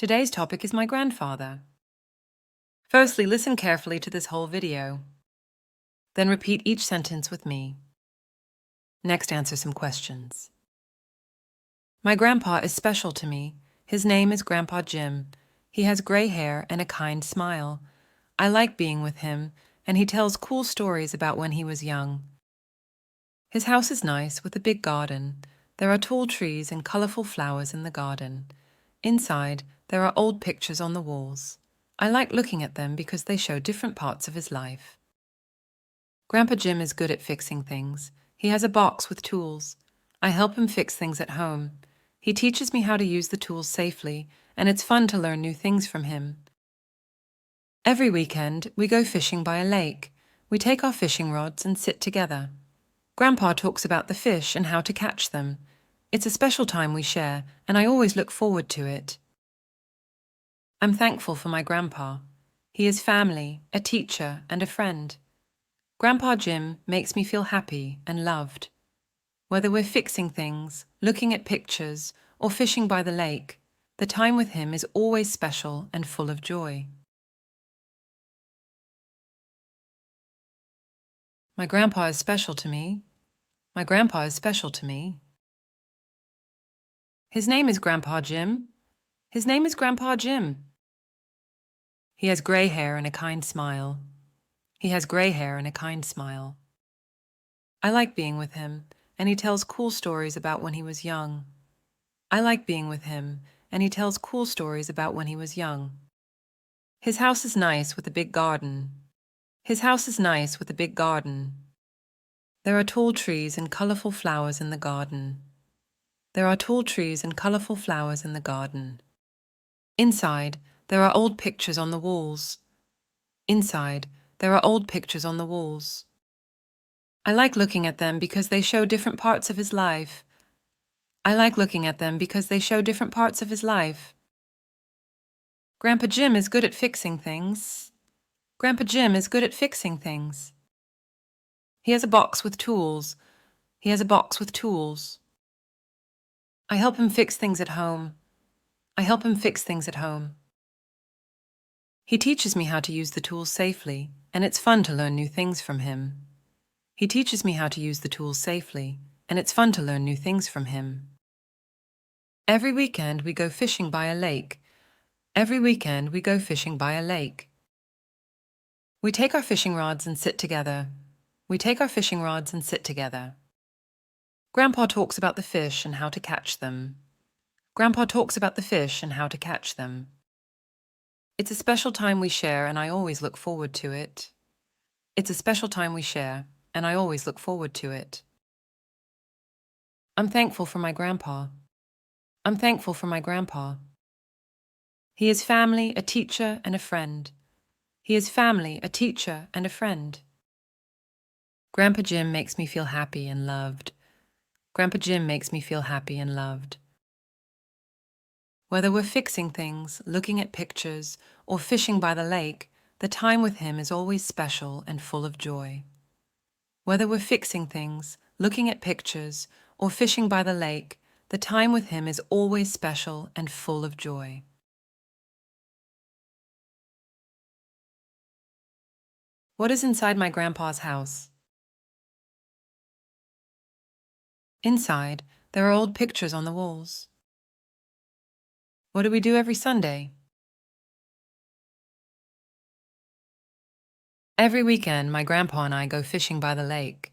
Today's topic is my grandfather. Firstly, listen carefully to this whole video. Then repeat each sentence with me. Next, answer some questions. My grandpa is special to me. His name is Grandpa Jim. He has gray hair and a kind smile. I like being with him, and he tells cool stories about when he was young. His house is nice with a big garden. There are tall trees and colorful flowers in the garden. Inside, there are old pictures on the walls. I like looking at them because they show different parts of his life. Grandpa Jim is good at fixing things. He has a box with tools. I help him fix things at home. He teaches me how to use the tools safely, and it's fun to learn new things from him. Every weekend, we go fishing by a lake. We take our fishing rods and sit together. Grandpa talks about the fish and how to catch them. It's a special time we share, and I always look forward to it. I'm thankful for my grandpa. He is family, a teacher, and a friend. Grandpa Jim makes me feel happy and loved. Whether we're fixing things, looking at pictures, or fishing by the lake, the time with him is always special and full of joy. My grandpa is special to me. My grandpa is special to me. His name is Grandpa Jim. His name is Grandpa Jim. He has gray hair and a kind smile. He has gray hair and a kind smile. I like being with him, and he tells cool stories about when he was young. I like being with him, and he tells cool stories about when he was young. His house is nice with a big garden. His house is nice with a big garden. There are tall trees and colorful flowers in the garden. There are tall trees and colorful flowers in the garden. Inside, there are old pictures on the walls. Inside, there are old pictures on the walls. I like looking at them because they show different parts of his life. I like looking at them because they show different parts of his life. Grandpa Jim is good at fixing things. Grandpa Jim is good at fixing things. He has a box with tools. He has a box with tools. I help him fix things at home. I help him fix things at home. He teaches me how to use the tools safely, and it's fun to learn new things from him. He teaches me how to use the tools safely, and it's fun to learn new things from him. Every weekend we go fishing by a lake. Every weekend we go fishing by a lake. We take our fishing rods and sit together. We take our fishing rods and sit together. Grandpa talks about the fish and how to catch them. Grandpa talks about the fish and how to catch them. It's a special time we share, and I always look forward to it. It's a special time we share, and I always look forward to it. I'm thankful for my grandpa. I'm thankful for my grandpa. He is family, a teacher, and a friend. He is family, a teacher, and a friend. Grandpa Jim makes me feel happy and loved. Grandpa Jim makes me feel happy and loved. Whether we're fixing things, looking at pictures, or fishing by the lake, the time with him is always special and full of joy. Whether we're fixing things, looking at pictures, or fishing by the lake, the time with him is always special and full of joy. What is inside my grandpa's house? Inside, there are old pictures on the walls. What do we do every Sunday? Every weekend, my grandpa and I go fishing by the lake.